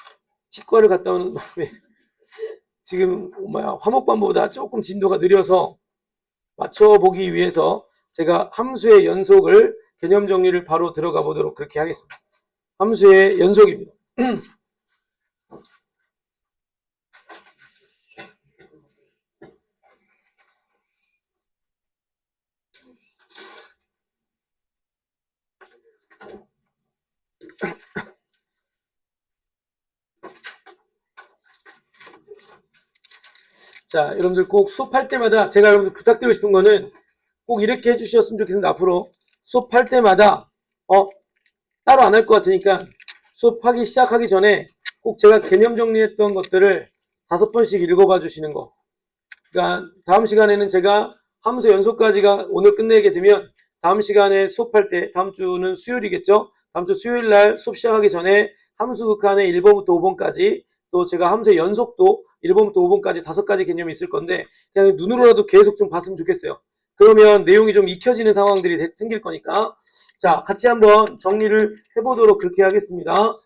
치과를 갔다 오는 바람에 지금 화목반보다 조금 진도가 느려서 맞춰보기 위해서 제가 함수의 연속을 개념 정리를 바로 들어가 보도록 그렇게 하겠습니다. 함수의 연속입니다. 자, 여러분들 꼭 수업할 때마다 제가 여러분들 부탁드리고 싶은 거는 꼭 이렇게 해주셨으면 좋겠습니다. 앞으로 수업할 때마다 따로 안 할 것 같으니까 수업하기 시작하기 전에 꼭 제가 개념 정리했던 것들을 5번씩 읽어봐 주시는 거. 그러니까 다음 시간에는 제가 함수 연속까지가 오늘 끝내게 되면 다음 시간에 수업할 때 다음 주는 수요일이겠죠. 다음 주 수요일 날 수업 시작하기 전에 함수 극한의 1번부터 5번까지 또 제가 함수의 연속도 1번부터 5번까지 5가지 개념이 있을 건데 그냥 눈으로라도 계속 좀 봤으면 좋겠어요. 그러면 내용이 좀 익혀지는 상황들이 생길 거니까 자, 같이 한번 정리를 해보도록 그렇게 하겠습니다.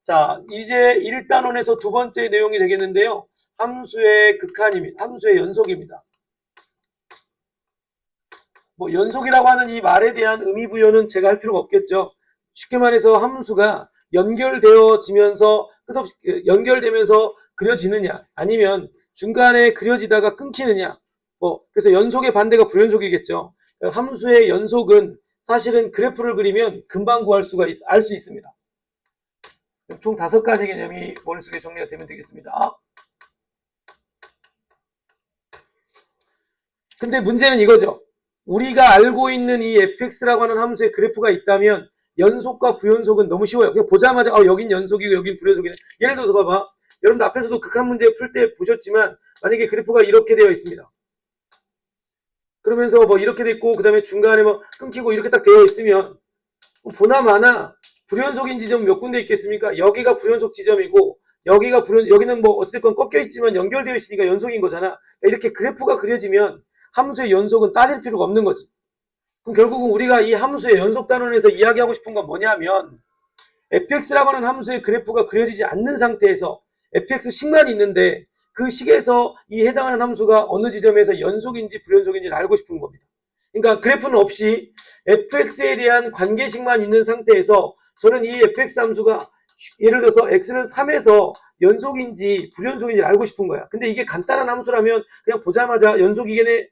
자, 이제 1단원에서 두 번째 내용이 되겠는데요. 함수의 극한입니다. 함수의 연속입니다. 뭐 연속이라고 하는 이 말에 대한 의미 부여는 제가 할 필요가 없겠죠. 쉽게 말해서 함수가 연결되어지면서 끝없이 연결되면서 그려지느냐 아니면 중간에 그려지다가 끊기느냐 그래서 연속의 반대가 불연속이겠죠. 함수의 연속은 사실은 그래프를 그리면 금방 알 수 있습니다. 총 5가지 개념이 머릿속에 정리가 되면 되겠습니다. 근데 문제는 이거죠. 우리가 알고 있는 이 fx라고 하는 함수의 그래프가 있다면 연속과 부연속은 너무 쉬워요. 그냥 보자마자 여긴 연속이고 여긴 부연속이네. 예를 들어서 봐봐. 여러분들 앞에서도 극한 문제 풀 때 보셨지만 만약에 그래프가 이렇게 되어 있습니다. 그러면서 뭐 이렇게 돼 있고 그 다음에 중간에 뭐 끊기고 이렇게 딱 되어 있으면 보나마나 불연속인 지점 몇 군데 있겠습니까? 여기가 불연속 지점이고 여기는 뭐 어쨌든 꺾여 있지만 연결되어 있으니까 연속인 거잖아. 그러니까 이렇게 그래프가 그려지면 함수의 연속은 따질 필요가 없는 거지. 그럼 결국은 우리가 이 함수의 연속 단원에서 이야기하고 싶은 건 뭐냐면 fx라고 하는 함수의 그래프가 그려지지 않는 상태에서 fx식만 있는데 그 식에서 이 해당하는 함수가 어느 지점에서 연속인지 불연속인지를 알고 싶은 겁니다. 그러니까 그래프는 없이 fx에 대한 관계식만 있는 상태에서 저는 이 fx 함수가 예를 들어서 x는 3에서 연속인지 불연속인지 알고 싶은 거야. 근데 이게 간단한 함수라면 그냥 보자마자 연속이네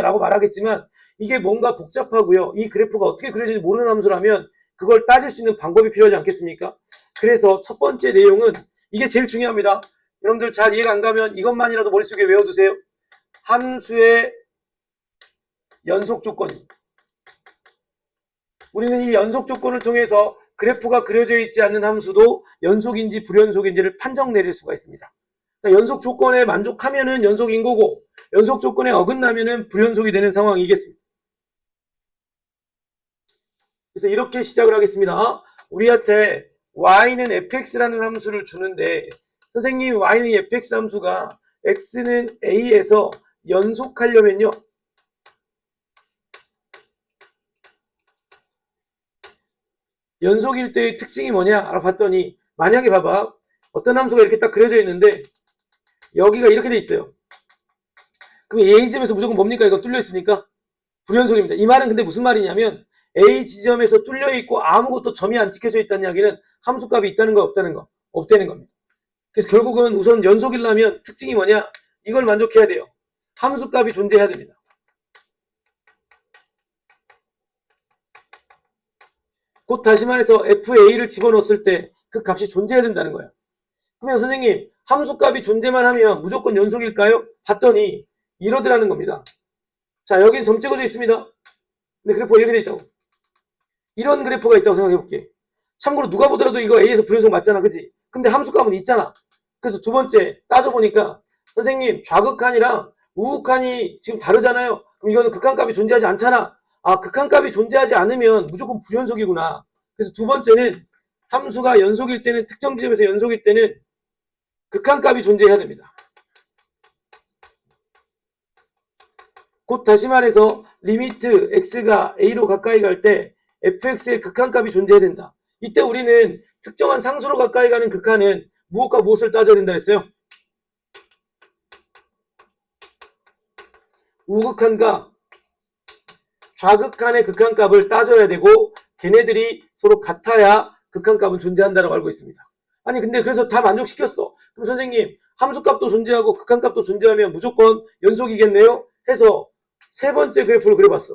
라고 말하겠지만 이게 뭔가 복잡하고요. 이 그래프가 어떻게 그려질지 모르는 함수라면 그걸 따질 수 있는 방법이 필요하지 않겠습니까? 그래서 첫 번째 내용은 이게 제일 중요합니다. 여러분들 잘 이해가 안 가면 이것만이라도 머릿속에 외워두세요. 함수의 연속 조건이. 우리는 이 연속 조건을 통해서 그래프가 그려져 있지 않는 함수도 연속인지 불연속인지를 판정 내릴 수가 있습니다. 그러니까 연속 조건에 만족하면은 연속인 거고 연속 조건에 어긋나면은 불연속이 되는 상황이겠습니다. 그래서 이렇게 시작을 하겠습니다. 우리한테 y는 fx라는 함수를 주는데 선생님 y는 fx 함수가 x는 a에서 연속하려면요. 연속일 때의 특징이 뭐냐 알아봤더니 만약에 봐봐. 어떤 함수가 이렇게 딱 그려져 있는데 여기가 이렇게 돼 있어요. 그럼 A 지점에서 무조건 뭡니까? 이거 뚫려 있습니까? 불연속입니다. 이 말은 근데 무슨 말이냐면 A 지점에서 뚫려 있고 아무것도 점이 안 찍혀져 있다는 이야기는 함수값이 있다는 거 없다는 거 없다는 겁니다. 그래서 결국은 우선 연속이려면 특징이 뭐냐? 이걸 만족해야 돼요. 함수값이 존재해야 됩니다. 곧 다시 말해서 FA를 집어넣었을 때 그 값이 존재해야 된다는 거예요. 그러면 선생님 함수값이 존재만 하면 무조건 연속일까요? 봤더니 이러더라는 겁니다. 자 여기는 점 찍어져 있습니다. 근데 그래프가 이렇게 돼 있다고. 이런 그래프가 있다고 생각해 볼게. 참고로 누가 보더라도 이거 A에서 불연속 맞잖아. 그치? 근데 함수값은 있잖아. 그래서 두 번째 따져보니까 선생님 좌극한이랑 우극한이 지금 다르잖아요. 그럼 이거는 극한값이 존재하지 않잖아. 아 극한값이 존재하지 않으면 무조건 불연속이구나. 그래서 두 번째는 함수가 연속일 때는 특정 지점에서 연속일 때는 극한값이 존재해야 됩니다. 곧 다시 말해서 리미트 x가 a로 가까이 갈 때 fx의 극한값이 존재해야 된다. 이때 우리는 특정한 상수로 가까이 가는 극한은 무엇과 무엇을 따져야 된다 했어요? 우극한과 좌극한의 극한값을 따져야 되고 걔네들이 서로 같아야 극한값은 존재한다고 알고 있습니다. 아니 근데 그래서 다 만족시켰어. 그럼 선생님 함수값도 존재하고 극한값도 존재하면 무조건 연속이겠네요? 해서 세 번째 그래프를 그려봤어.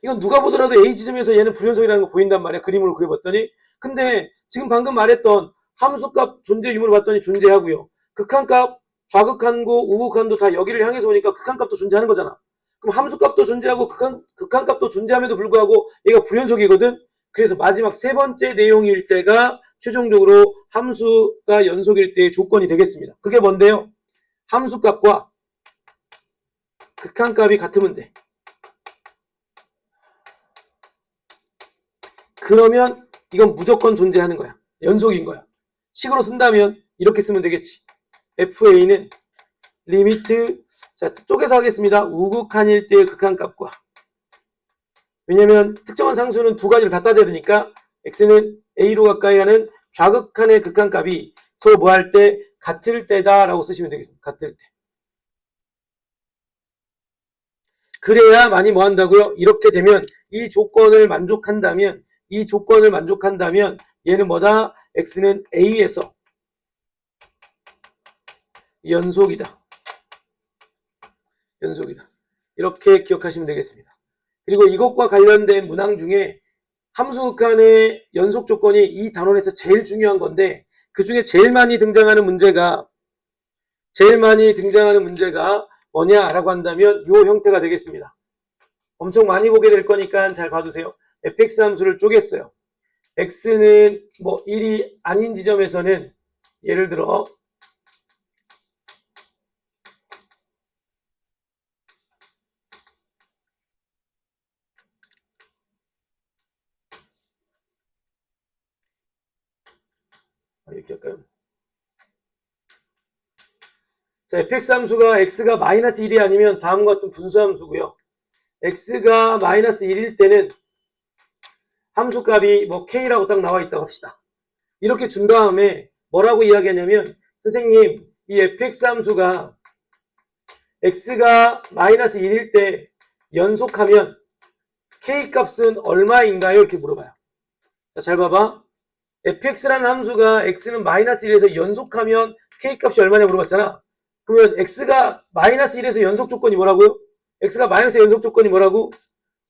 이건 누가 보더라도 A 지점에서 얘는 불연속이라는 거 보인단 말이야. 그림으로 그려봤더니. 근데 지금 방금 말했던 함수값 존재 유무를 봤더니 존재하고요. 극한값, 좌극한고 우극한도 다 여기를 향해서 오니까 극한값도 존재하는 거잖아. 그럼 함수값도 존재하고 극한값도 존재함에도 불구하고 얘가 불연속이거든. 그래서 마지막 세 번째 내용일 때가 최종적으로 함수가 연속일 때의 조건이 되겠습니다. 그게 뭔데요? 함수값과 극한값이 같으면 돼. 그러면 이건 무조건 존재하는 거야. 연속인 거야. 식으로 쓴다면 이렇게 쓰면 되겠지. FA는 리미트 자 쪼개서 하겠습니다. 우극한일 때의 극한값과 왜냐면 특정한 상수는 두 가지를 다 따져야 되니까 x는 a로 가까이 가는 좌극한의 극한값이 서로 뭐 할 때 같을 때다 라고 쓰시면 되겠습니다. 같을 때. 그래야 많이 뭐 한다고요? 이렇게 되면 이 조건을 만족한다면 얘는 뭐다? x는 a에서 연속이다. 연속이다. 이렇게 기억하시면 되겠습니다. 그리고 이것과 관련된 문항 중에 함수 극한의 연속 조건이 이 단원에서 제일 중요한 건데 그 중에 제일 많이 등장하는 문제가 뭐냐라고 한다면 이 형태가 되겠습니다. 엄청 많이 보게 될 거니까 잘 봐두세요. fx 함수를 쪼갰어요. x는 뭐 1이 아닌 지점에서는 예를 들어 이렇게 할까요? 자, fx 함수가 x가 마이너스 1이 아니면 다음과 같은 분수함수고요. x가 마이너스 1일 때는 함수값이 뭐 k라고 딱 나와 있다고 합시다. 이렇게 준 다음에 뭐라고 이야기하냐면 선생님 이 fx 함수가 x가 마이너스 1일 때 연속하면 k값은 얼마인가요? 이렇게 물어봐요. 자, 잘 봐봐. fx라는 함수가 x는 마이너스 1에서 연속하면 k값이 얼마냐 물어봤잖아. 그러면 x가 마이너스 1에서 연속 조건이 뭐라고요? x가 마이너스 연속 조건이 뭐라고?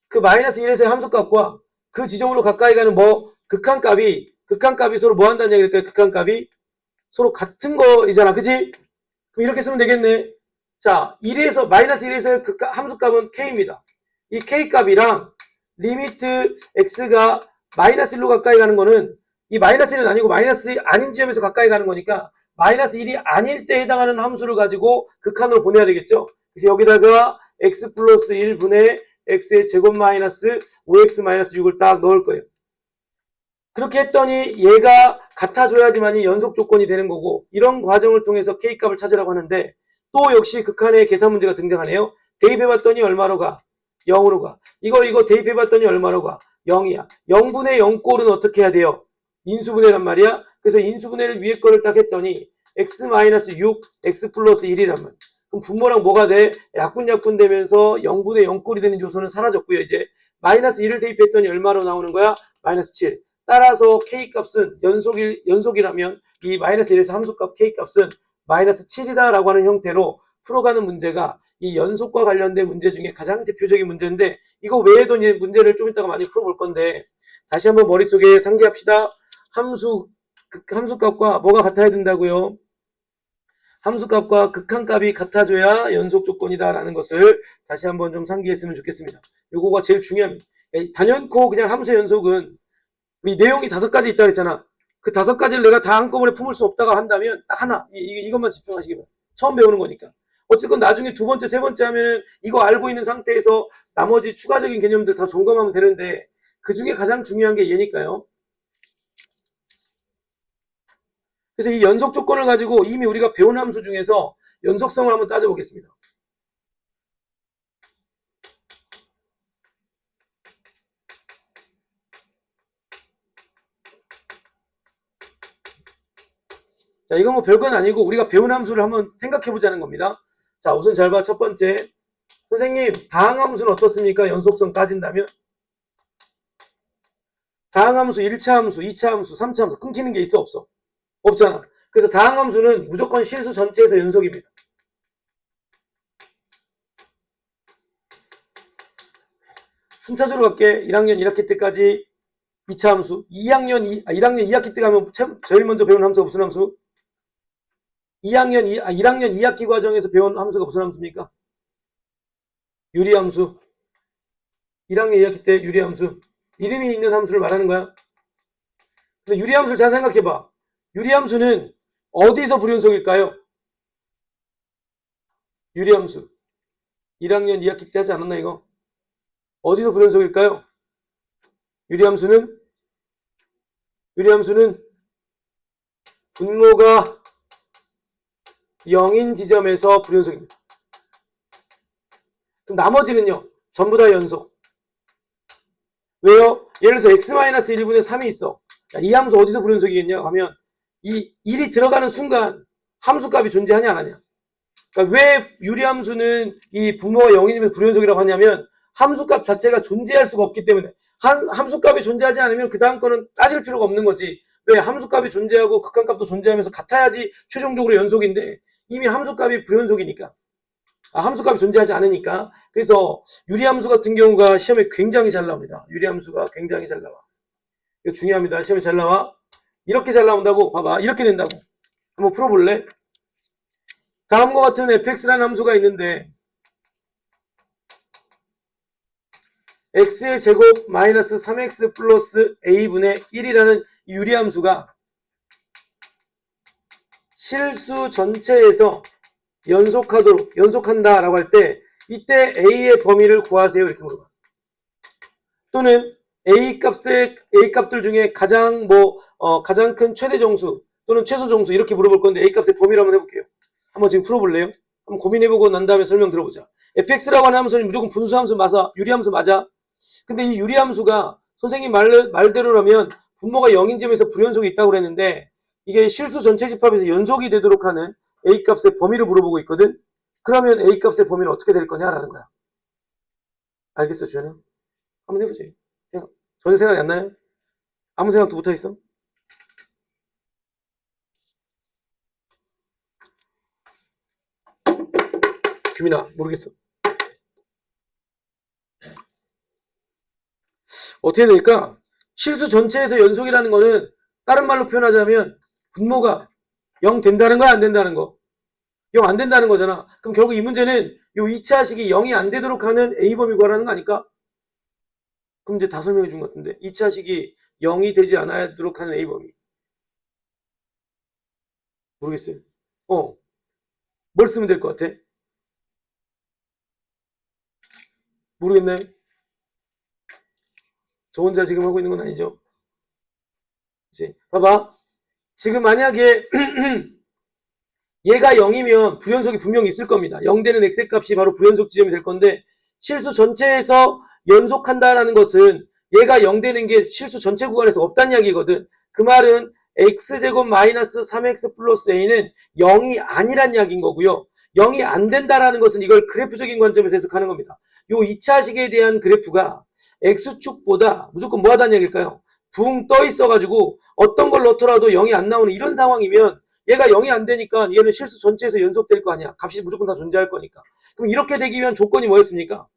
그 마이너스 1에서의 함수값과 그 지점으로 가까이 가는 뭐 극한값이 서로 뭐 한다는 얘기일까요? 극한값이 서로 같은 거이잖아. 그치? 그럼 이렇게 쓰면 되겠네. 자, 1에서 마이너스 1에서의 함수값은 k입니다. 이 k값이랑 리미트 x가 마이너스 1로 가까이 가는 거는 이 마이너스 1은 아니고 마이너스 아닌 지점에서 가까이 가는 거니까 마이너스 1이 아닐 때 해당하는 함수를 가지고 극한으로 보내야 되겠죠. 그래서 여기다가 x 플러스 1분의 x의 제곱 마이너스 5x 마이너스 6을 딱 넣을 거예요. 그렇게 했더니 얘가 같아져야지만이 연속 조건이 되는 거고 이런 과정을 통해서 k값을 찾으라고 하는데 또 역시 극한의 계산 문제가 등장하네요. 대입해봤더니 얼마로 가? 0으로 가. 이거 대입해봤더니 얼마로 가? 0이야. 0분의 0꼴은 어떻게 해야 돼요? 인수분해란 말이야. 그래서 인수분해를 위에 거를 딱 했더니 x-6, x 플러스 1이란 말이야. 그럼 분모랑 뭐가 돼? 약분약분 되면서 0분의 0꼴이 되는 요소는 사라졌고요. 이제 마이너스 1을 대입했더니 얼마로 나오는 거야? 마이너스 7. 따라서 k값은 연속이라면 이 마이너스 1에서 함수값 k값은 마이너스 7이다 라고 하는 형태로 풀어가는 문제가 이 연속과 관련된 문제 중에 가장 대표적인 문제인데 이거 외에도 이제 문제를 좀 이따가 많이 풀어볼 건데 다시 한번 머릿속에 상기합시다. 함수값과 뭐가 같아야 된다고요? 함수값과 극한값이 같아져야 연속 조건이다 라는 것을 다시 한번 좀 상기했으면 좋겠습니다. 요거가 제일 중요합니다. 단연코 그냥 함수의 연속은 우리 내용이 5가지 있다 그랬잖아. 그 5가지를 내가 다 한꺼번에 품을 수 없다고 한다면 딱 하나 이것만 집중하시기 바랍니다. 처음 배우는 거니까. 어쨌건 나중에 2번째, 3번째 하면은 이거 알고 있는 상태에서 나머지 추가적인 개념들 다 점검하면 되는데 그 중에 가장 중요한 게 얘니까요. 그래서 이 연속 조건을 가지고 이미 우리가 배운 함수 중에서 연속성을 한번 따져보겠습니다. 자, 이건 뭐 별건 아니고 우리가 배운 함수를 한번 생각해 보자는 겁니다. 자, 우선 잘 봐. 첫 번째. 선생님, 다항함수는 어떻습니까? 연속성 따진다면? 다항함수 1차 함수, 2차 함수, 3차 함수 끊기는 게 있어 없어? 없잖아. 그래서 다항함수는 무조건 실수 전체에서 연속입니다. 순차적으로 갈게. 1학년 1학기 때까지 2차 함수. 1학년 2학기 때 가면 제일 먼저 배운 함수가 무슨 함수? 1학년 2학기 과정에서 배운 함수가 무슨 함수입니까? 유리함수. 1학년 2학기 때 유리함수. 이름이 있는 함수를 말하는 거야. 근데 유리함수를 잘 생각해봐. 유리함수는 어디서 불연속일까요? 유리함수. 1학년 2학기 때 하지 않았나 이거? 어디서 불연속일까요? 유리함수는 분모가 0인 지점에서 불연속입니다. 그럼 나머지는요. 전부 다 연속. 왜요? 예를 들어서 x-1분의 3이 있어. 이 함수 어디서 불연속이겠냐 하면 이 1이 들어가는 순간 함수값이 존재하냐 안 하냐. 그러니까 왜 유리함수는 이 분모가 0이면 불연속이라고 하냐면 함수값 자체가 존재할 수가 없기 때문에 함수값이 존재하지 않으면 그 다음 거는 따질 필요가 없는 거지. 왜? 함수값이 존재하고 극한값도 존재하면서 같아야지 최종적으로 연속인데 이미 함수값이 불연속이니까. 함수값이 존재하지 않으니까. 그래서 유리함수 같은 경우가 시험에 굉장히 잘 나옵니다. 유리함수가 굉장히 잘 나와. 이거 중요합니다. 시험에 잘 나와. 이렇게 잘 나온다고. 봐봐. 이렇게 된다고. 한번 풀어볼래? 다음과 같은 fx라는 함수가 있는데 x의 제곱 마이너스 3x 플러스 a분의 1이라는 유리함수가 실수 전체에서 연속한다라고 할 때 이때 a의 범위를 구하세요 이렇게 물어봐. 또는 a 값들 중에 가장 큰 최대 정수 또는 최소 정수 이렇게 물어볼 건데 a 값의 범위를 한번 해볼게요. 한번 지금 풀어볼래요? 한번 고민해보고 난 다음에 설명 들어보자. fx라고 하는 함수는 무조건 분수함수 맞아, 유리함수 맞아. 근데 이 유리함수가 선생님 말대로라면 분모가 0인 점에서 불연속이 있다고 그랬는데 이게 실수 전체 집합에서 연속이 되도록 하는 A값의 범위를 물어보고 있거든. 그러면 A값의 범위는 어떻게 될 거냐라는 거야. 알겠어, 주현아? 한번 해보지. 전혀 생각이 안 나요? 아무 생각도 못 하겠어? 규민아, 모르겠어. 어떻게 될까? 실수 전체에서 연속이라는 거는 다른 말로 표현하자면 분모가 0 된다는 거야, 안 된다는 거? 0 안 된다는 거잖아. 그럼 결국 이 문제는 요 2차식이 0이 안 되도록 하는 A범위 구하라는 거 아닐까? 그럼 이제 다 설명해 준 것 같은데 2차식이 0이 되지 않도록 하는 A범위 모르겠어요. 뭘 쓰면 될 것 같아? 모르겠나요? 저 혼자 지금 하고 있는 건 아니죠? 그치? 봐봐. 지금 만약에 얘가 0이면 부연속이 분명히 있을 겁니다. 0 되는 x값이 바로 부연속 지점이 될 건데 실수 전체에서 연속한다라는 것은 얘가 0 되는 게 실수 전체 구간에서 없다는 이야기거든. 그 말은 x제곱 마이너스 3x 플러스 a는 0이 아니란 이야기인 거고요. 0이 안 된다라는 것은 이걸 그래프적인 관점에서 해석하는 겁니다. 요 2차식에 대한 그래프가 x축보다 무조건 뭐 하다는 얘기일까요? 붕 떠 있어가지고 어떤 걸 넣더라도 0이 안 나오는 이런 상황이면 얘가 0이 안 되니까 얘는 실수 전체에서 연속될 거 아니야. 값이 무조건 다 존재할 거니까. 그럼 이렇게 되기 위한 조건이 뭐였습니까?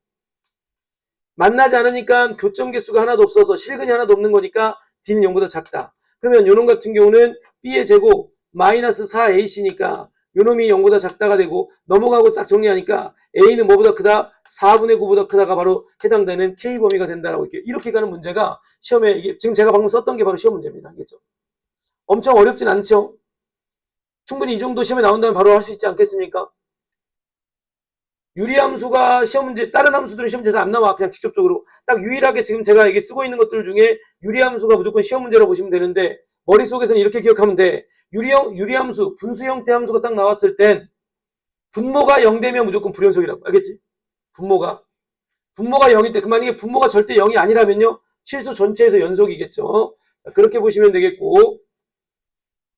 만나지 않으니까 교점 개수가 하나도 없어서 실근이 하나도 없는 거니까 D는 0보다 작다. 그러면 요놈 같은 경우는 B의 제곱 마이너스 4AC니까 요놈이 0보다 작다가 되고 넘어가고 딱 정리하니까 A는 뭐보다 크다? 4분의 9보다 크다가 바로 해당되는 K범위가 된다라고 이렇게 가는 문제가 시험에 이게 지금 제가 방금 썼던 게 바로 시험 문제입니다. 알겠죠? 엄청 어렵진 않죠? 충분히 이 정도 시험에 나온다면 바로 할 수 있지 않겠습니까? 유리함수가 시험 문제, 다른 함수들은 시험 문제에서 안 나와. 그냥 직접적으로. 딱 유일하게 지금 제가 이게 쓰고 있는 것들 중에 유리함수가 무조건 시험 문제라고 보시면 되는데, 머릿속에서는 이렇게 기억하면 돼. 유리함수, 분수 형태 함수가 딱 나왔을 땐, 분모가 0 되면 무조건 불연속이라고. 알겠지? 분모가 0일 때, 그 만약에 분모가 절대 0이 아니라면요, 실수 전체에서 연속이겠죠. 그렇게 보시면 되겠고,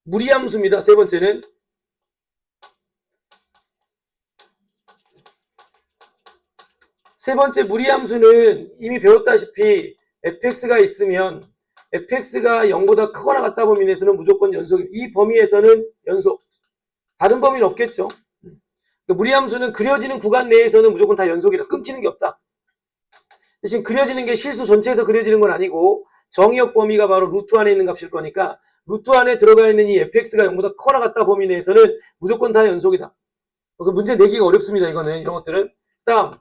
무리함수입니다. 세 번째는. 세 번째 무리함수는 이미 배웠다시피 fx가 있으면 fx가 0보다 크거나 같다 범위에서는 무조건 연속. 이 범위에서는 연속. 다른 범위는 없겠죠. 무리함수는 그려지는 구간 내에서는 무조건 다 연속이라 끊기는 게 없다. 대신 그려지는 게 실수 전체에서 그려지는 건 아니고 정의역 범위가 바로 루트 안에 있는 값일 거니까 루트 안에 들어가 있는 이 fx가 0보다 크거나 같다 범위 내에서는 무조건 다 연속이다. 문제 내기가 어렵습니다. 이거는 이런 것들은. 다음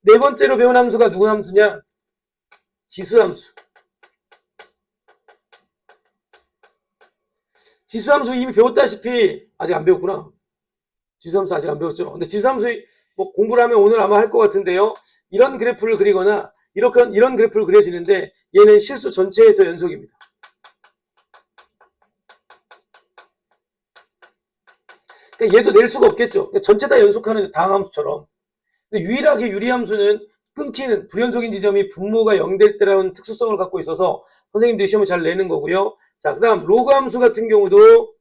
네 번째로 배운 함수가 누구 함수냐? 지수함수. 지수함수 이미 배웠다시피 아직 안 배웠구나. 지수함수 아직 안 배웠죠. 근데 지수함수 공부를 하면 오늘 아마 할 것 같은데요. 이런 그래프를 그리거나 이런 그래프를 그려지는데 얘는 실수 전체에서 연속입니다. 그러니까 얘도 낼 수가 없겠죠. 그러니까 전체 다 연속하는 다항함수처럼. 근데 유일하게 유리함수는 끊기는 불연속인 지점이 분모가 0 될 때라는 특수성을 갖고 있어서 선생님들이 시험을 잘 내는 거고요. 자, 그 다음 로그함수 같은 경우도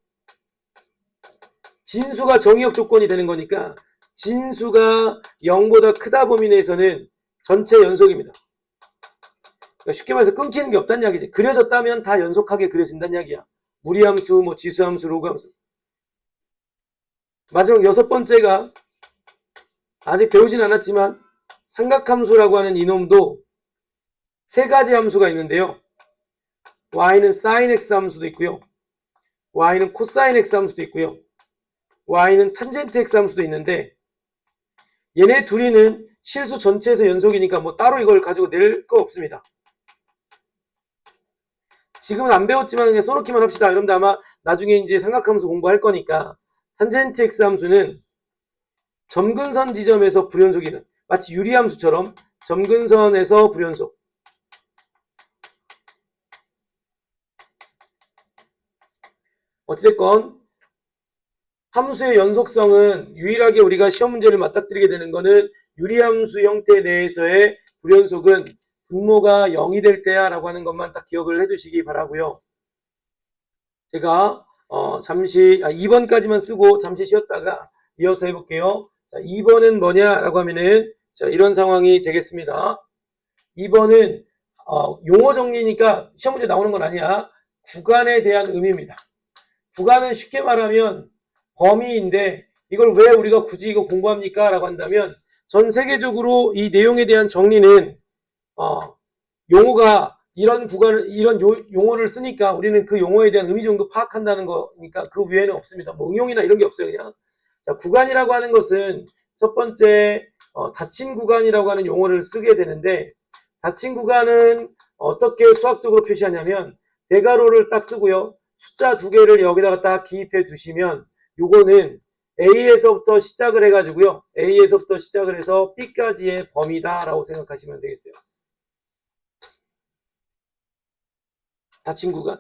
진수가 정의역 조건이 되는 거니까 진수가 0보다 크다 범위 내에서는 전체 연속입니다. 그러니까 쉽게 말해서 끊기는 게 없다는 이야기지. 그려졌다면 다 연속하게 그려진다는 이야기야. 무리함수, 지수함수, 로그함수. 마지막 여섯 번째가 아직 배우진 않았지만 삼각함수라고 하는 이놈도 세 가지 함수가 있는데요. y는 sin x 함수도 있고요. y는 코사인 x 함수도 있고요. y는 탄젠트 x 함수도 있는데 얘네 둘이는 실수 전체에서 연속이니까 뭐 따로 이걸 가지고 낼 거 없습니다. 지금은 안 배웠지만 그냥 써놓기만 합시다. 여러분들 아마 나중에 이제 삼각함수 공부할 거니까 탄젠트 x 함수는 점근선 지점에서 불연속이는 마치 유리함수처럼 점근선에서 불연속 어찌됐건 함수의 연속성은 유일하게 우리가 시험 문제를 맞닥뜨리게 되는 거는 유리함수 형태 내에서의 불연속은 분모가 0이 될 때야 라고 하는 것만 딱 기억을 해주시기 바라고요. 제가 잠시 2번까지만 쓰고 잠시 쉬었다가 이어서 해볼게요. 자, 2번은 뭐냐라고 하면은 자, 이런 상황이 되겠습니다. 2번은 용어 정리니까 시험 문제 나오는 건 아니야. 구간에 대한 의미입니다. 구간은 쉽게 말하면 범위인데 이걸 왜 우리가 굳이 이거 공부합니까? 라고 한다면 전 세계적으로 이 내용에 대한 정리는 용어가 이런 구간을 이런 용어를 쓰니까 우리는 그 용어에 대한 의미 정도 파악한다는 거니까 그 외에는 없습니다. 뭐 응용이나 이런 게 없어요. 그냥 자, 구간이라고 하는 것은 첫 번째 닫힌 구간이라고 하는 용어를 쓰게 되는데 닫힌 구간은 어떻게 수학적으로 표시하냐면 대괄호를 딱 쓰고요. 숫자 두 개를 여기다가 딱 기입해 두시면 요거는 A에서부터 시작을 해가지고요. A에서부터 시작을 해서 B까지의 범위다라고 생각하시면 되겠어요. 닫힌 구간.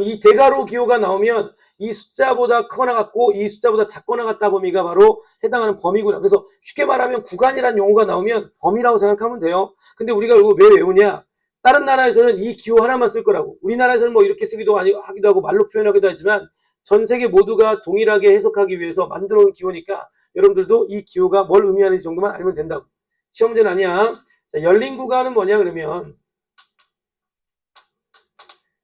이 대괄호 기호가 나오면 이 숫자보다 크거나 같고 이 숫자보다 작거나 같다 범위가 바로 해당하는 범위구나. 그래서 쉽게 말하면 구간이라는 용어가 나오면 범위라고 생각하면 돼요. 근데 우리가 이거 왜 외우냐? 다른 나라에서는 이 기호 하나만 쓸 거라고. 우리나라에서는 뭐 이렇게 쓰기도 하기도 하고 말로 표현하기도 하지만 전 세계 모두가 동일하게 해석하기 위해서 만들어 놓은 기호니까 여러분들도 이 기호가 뭘 의미하는지 정도만 알면 된다고. 시험 문제는 아니야. 자, 열린 구간은 뭐냐 그러면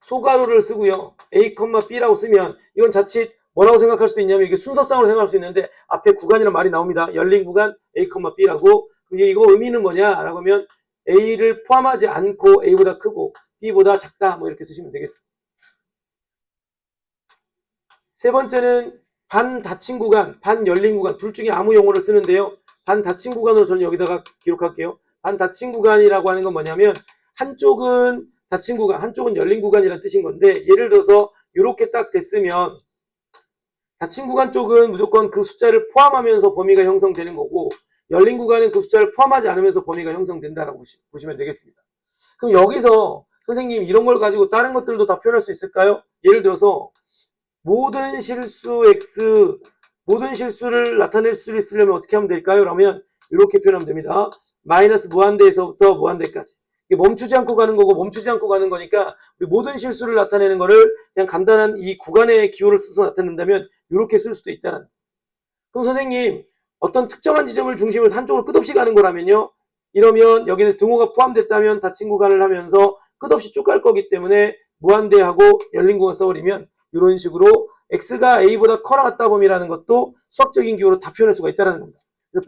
소괄호를 쓰고요. A, B라고 쓰면 이건 자칫 뭐라고 생각할 수도 있냐면 이게 순서상으로 생각할 수 있는데 앞에 구간이라는 말이 나옵니다. 열린 구간 A, B라고. 이거 의미는 뭐냐라고 하면 A를 포함하지 않고 A보다 크고 B보다 작다 뭐 이렇게 쓰시면 되겠습니다. 세 번째는 반 닫힌 구간, 반 열린 구간 둘 중에 아무 용어를 쓰는데요. 반 닫힌 구간으로 저는 여기다가 기록할게요. 반 닫힌 구간이라고 하는 건 뭐냐면 한쪽은 닫힌 구간, 한쪽은 열린 구간이라는 뜻인 건데 예를 들어서 이렇게 딱 됐으면 닫힌 구간 쪽은 무조건 그 숫자를 포함하면서 범위가 형성되는 거고 열린 구간은 그 숫자를 포함하지 않으면서 범위가 형성된다라고 보시면 되겠습니다. 그럼 여기서 선생님 이런 걸 가지고 다른 것들도 다 표현할 수 있을까요? 예를 들어서 모든 실수 x, 모든 실수를 나타낼 수 있으려면 어떻게 하면 될까요? 라면 이렇게 표현하면 됩니다. 마이너스 무한대에서부터 무한대까지. 이게 멈추지 않고 가는 거고 멈추지 않고 가는 거니까 우리 모든 실수를 나타내는 거를 그냥 간단한 이 구간의 기호를 써서 나타낸다면 이렇게 쓸 수도 있다는. 그럼 선생님 어떤 특정한 지점을 중심으로 한쪽으로 끝없이 가는 거라면요. 이러면 여기는 등호가 포함됐다면 닫힌 구간을 하면서 끝없이 쭉 갈 거기 때문에 무한대하고 열린 구간 써버리면 이런 식으로 x가 a보다 커나 같다 범위라는 것도 수학적인 기호로 다 표현할 수가 있다는 겁니다.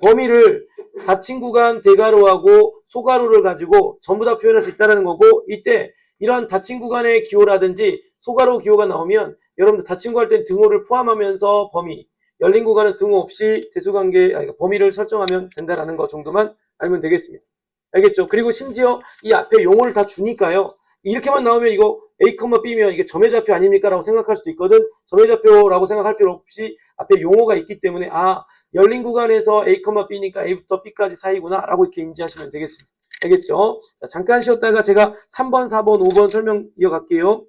범위를 닫힌 구간 대괄호하고 소괄호를 가지고 전부 다 표현할 수 있다는 거고 이때 이런 닫힌 구간의 기호라든지 소괄호 기호가 나오면 여러분들 닫힌 구간 할 때는 등호를 포함하면서 범위, 열린 구간은 등호 없이 대수관계 범위를 설정하면 된다는 거 정도만 알면 되겠습니다. 알겠죠? 그리고 심지어 이 앞에 용어를 다 주니까요. 이렇게만 나오면 이거 A, B면 이게 점의 좌표 아닙니까? 라고 생각할 수도 있거든. 점의 좌표라고 생각할 필요 없이 앞에 용어가 있기 때문에 열린 구간에서 A, B니까 A부터 B까지 사이구나 라고 이렇게 인지하시면 되겠습니다. 알겠죠? 자, 잠깐 쉬었다가 제가 3번, 4번, 5번 설명 이어갈게요.